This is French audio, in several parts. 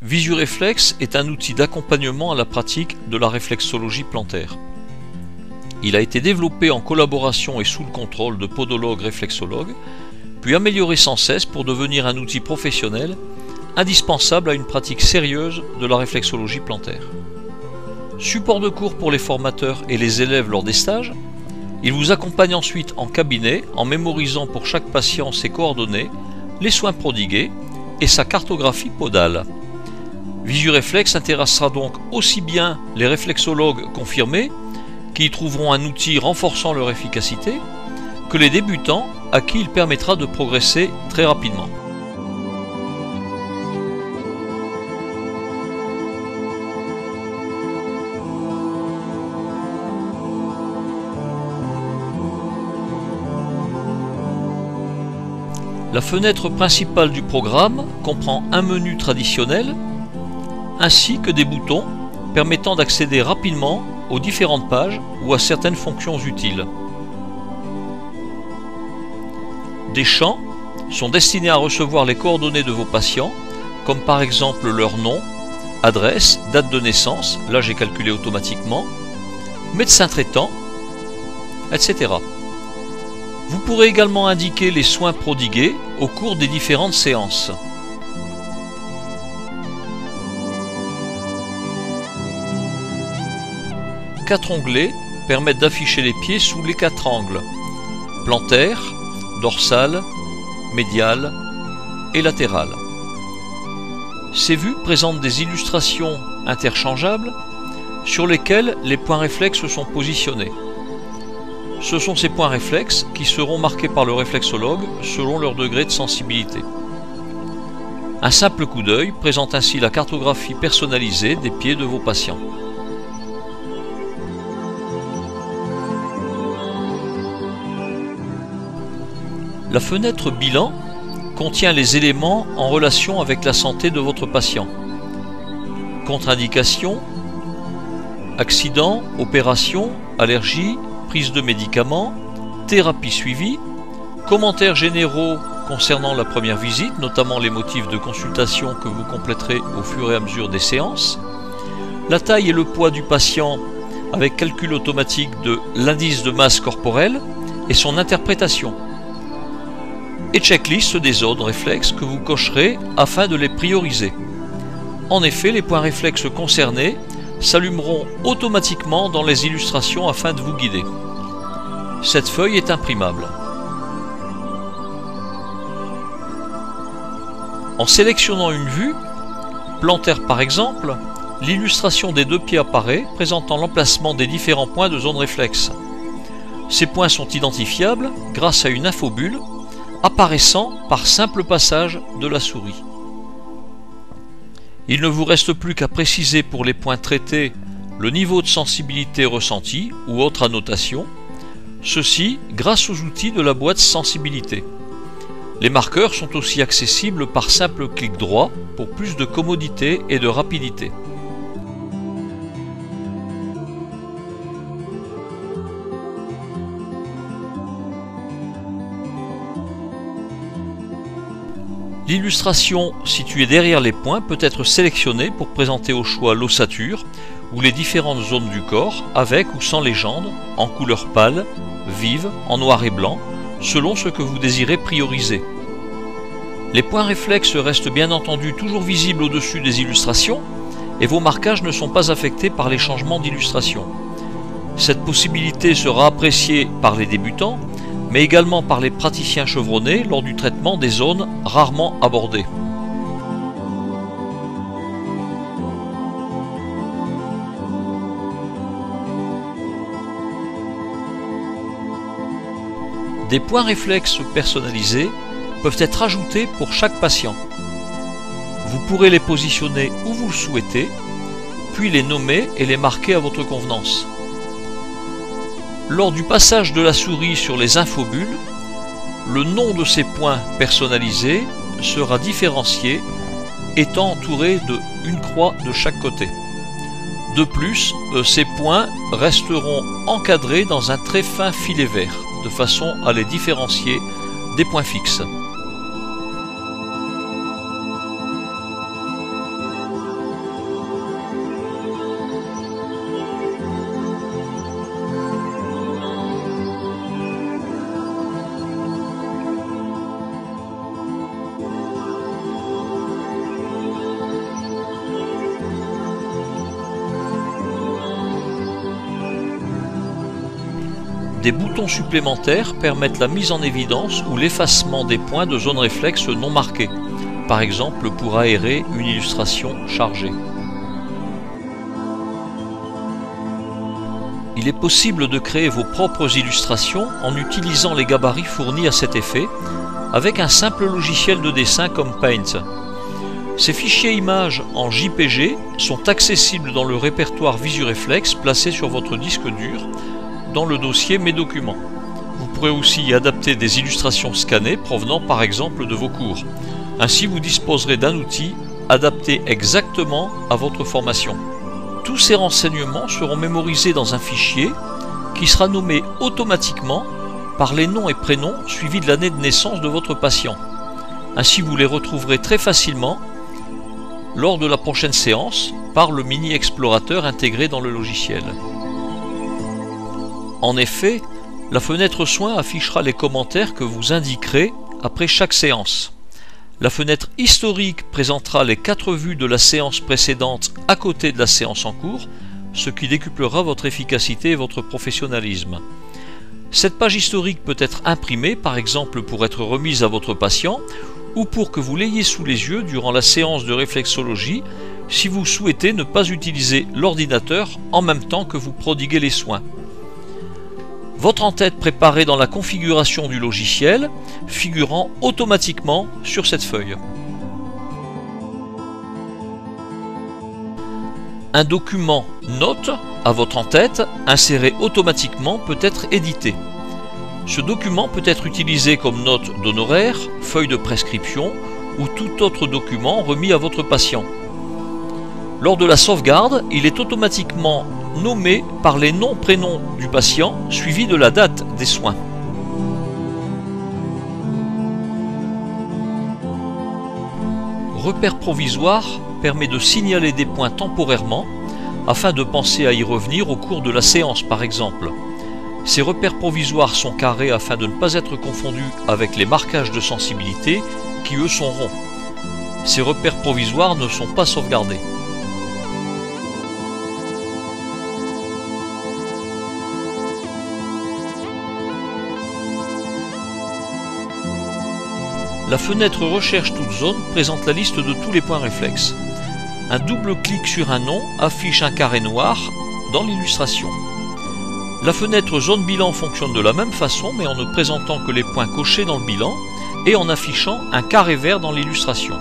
Visureflex est un outil d'accompagnement à la pratique de la réflexologie plantaire. Il a été développé en collaboration et sous le contrôle de podologues réflexologues, puis amélioré sans cesse pour devenir un outil professionnel indispensable à une pratique sérieuse de la réflexologie plantaire. Support de cours pour les formateurs et les élèves lors des stages, il vous accompagne ensuite en cabinet en mémorisant pour chaque patient ses coordonnées, les soins prodigués et sa cartographie podale. Visureflex intéressera donc aussi bien les réflexologues confirmés, qui y trouveront un outil renforçant leur efficacité, que les débutants à qui il permettra de progresser très rapidement. La fenêtre principale du programme comprend un menu traditionnel ainsi que des boutons permettant d'accéder rapidement aux différentes pages ou à certaines fonctions utiles. Des champs sont destinés à recevoir les coordonnées de vos patients, comme par exemple leur nom, adresse, date de naissance, là j'ai calculé automatiquement, médecin traitant, etc. Vous pourrez également indiquer les soins prodigués au cours des différentes séances. Quatre onglets permettent d'afficher les pieds sous les quatre angles: plantaire, dorsale, médiale et latérale. Ces vues présentent des illustrations interchangeables sur lesquelles les points réflexes sont positionnés. Ce sont ces points réflexes qui seront marqués par le réflexologue selon leur degré de sensibilité. Un simple coup d'œil présente ainsi la cartographie personnalisée des pieds de vos patients. La fenêtre bilan contient les éléments en relation avec la santé de votre patient. Contre-indications, accidents, opérations, allergies, prise de médicaments, thérapie suivie, commentaires généraux concernant la première visite, notamment les motifs de consultation que vous compléterez au fur et à mesure des séances, la taille et le poids du patient avec calcul automatique de l'indice de masse corporelle et son interprétation, et checklist des zones réflexes que vous cocherez afin de les prioriser. En effet, les points réflexes concernés s'allumeront automatiquement dans les illustrations afin de vous guider. Cette feuille est imprimable. En sélectionnant une vue, plantaire par exemple, l'illustration des deux pieds apparaît, présentant l'emplacement des différents points de zone réflexe. Ces points sont identifiables grâce à une infobulle apparaissant par simple passage de la souris. Il ne vous reste plus qu'à préciser pour les points traités le niveau de sensibilité ressenti ou autre annotation, ceci grâce aux outils de la boîte sensibilité. Les marqueurs sont aussi accessibles par simple clic droit pour plus de commodité et de rapidité. L'illustration située derrière les points peut être sélectionnée pour présenter au choix l'ossature ou les différentes zones du corps avec ou sans légende, en couleur pâle, vive, en noir et blanc, selon ce que vous désirez prioriser. Les points réflexes restent bien entendu toujours visibles au-dessus des illustrations et vos marquages ne sont pas affectés par les changements d'illustration. Cette possibilité sera appréciée par les débutants, mais également par les praticiens chevronnés lors du traitement des zones rarement abordées. Des points réflexes personnalisés peuvent être ajoutés pour chaque patient. Vous pourrez les positionner où vous le souhaitez, puis les nommer et les marquer à votre convenance. Lors du passage de la souris sur les infobules, le nom de ces points personnalisés sera différencié, étant entouré d'une croix de chaque côté. De plus, ces points resteront encadrés dans un très fin filet vert, de façon à les différencier des points fixes. Des boutons supplémentaires permettent la mise en évidence ou l'effacement des points de zone réflexe non marqués, par exemple pour aérer une illustration chargée. Il est possible de créer vos propres illustrations en utilisant les gabarits fournis à cet effet avec un simple logiciel de dessin comme Paint. Ces fichiers images en JPG sont accessibles dans le répertoire Visureflex placé sur votre disque dur dans le dossier Mes documents. Vous pourrez aussi y adapter des illustrations scannées provenant par exemple de vos cours. Ainsi vous disposerez d'un outil adapté exactement à votre formation. Tous ces renseignements seront mémorisés dans un fichier qui sera nommé automatiquement par les noms et prénoms suivis de l'année de naissance de votre patient. Ainsi vous les retrouverez très facilement lors de la prochaine séance par le mini explorateur intégré dans le logiciel. En effet, la fenêtre Soins affichera les commentaires que vous indiquerez après chaque séance. La fenêtre historique présentera les 4 vues de la séance précédente à côté de la séance en cours, ce qui décuplera votre efficacité et votre professionnalisme. Cette page historique peut être imprimée, par exemple pour être remise à votre patient, ou pour que vous l'ayez sous les yeux durant la séance de réflexologie, si vous souhaitez ne pas utiliser l'ordinateur en même temps que vous prodiguez les soins. Votre en-tête préparée dans la configuration du logiciel, figurant automatiquement sur cette feuille. Un document note à votre en-tête inséré automatiquement peut être édité. Ce document peut être utilisé comme note d'honoraires, feuille de prescription ou tout autre document remis à votre patient. Lors de la sauvegarde, il est automatiquement nommé par les noms-prénoms du patient suivi de la date des soins. Repère provisoire permet de signaler des points temporairement afin de penser à y revenir au cours de la séance par exemple. Ces repères provisoires sont carrés afin de ne pas être confondus avec les marquages de sensibilité qui eux sont ronds. Ces repères provisoires ne sont pas sauvegardés. La fenêtre Recherche toute zone présente la liste de tous les points réflexes. Un double clic sur un nom affiche un carré noir dans l'illustration. La fenêtre Zone bilan fonctionne de la même façon mais en ne présentant que les points cochés dans le bilan et en affichant un carré vert dans l'illustration.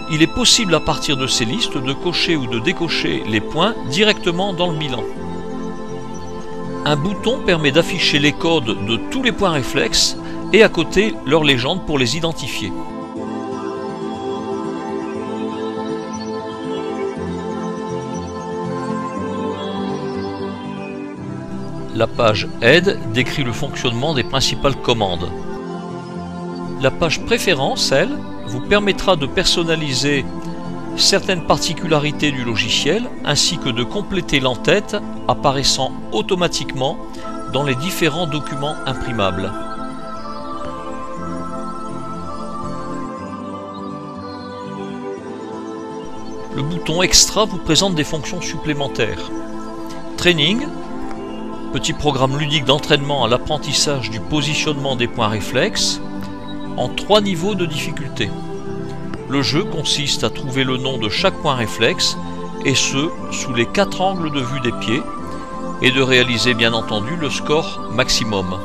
Il est possible à partir de ces listes de cocher ou de décocher les points directement dans le bilan. Un bouton permet d'afficher les codes de tous les points réflexes et à côté leur légende pour les identifier. La page Aide décrit le fonctionnement des principales commandes. La page Préférences, elle, vous permettra de personnaliser certaines particularités du logiciel ainsi que de compléter l'en-tête apparaissant automatiquement dans les différents documents imprimables. Le bouton Extra vous présente des fonctions supplémentaires. Training, petit programme ludique d'entraînement à l'apprentissage du positionnement des points réflexes, en 3 niveaux de difficulté. Le jeu consiste à trouver le nom de chaque point réflexe, et ce, sous les 4 angles de vue des pieds, et de réaliser bien entendu le score maximum.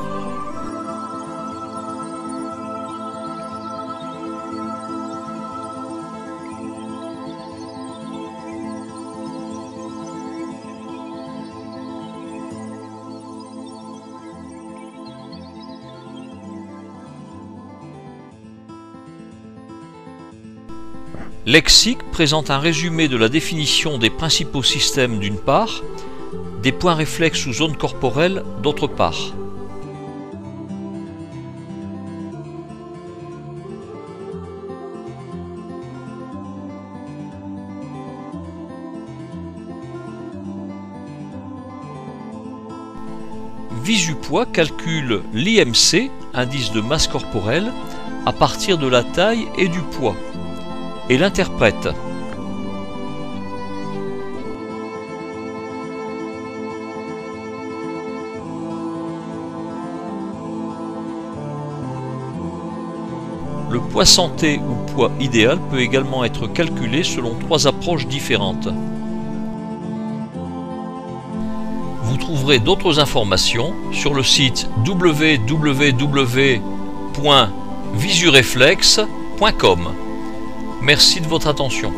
Lexique présente un résumé de la définition des principaux systèmes d'une part, des points réflexes ou zones corporelles d'autre part. Visupoids calcule l'IMC, indice de masse corporelle, à partir de la taille et du poids, et l'interprète. poids santé ou poids idéal peut également être calculé selon 3 approches différentes. Vous trouverez d'autres informations sur le site www.visureflex.com. Merci de votre attention.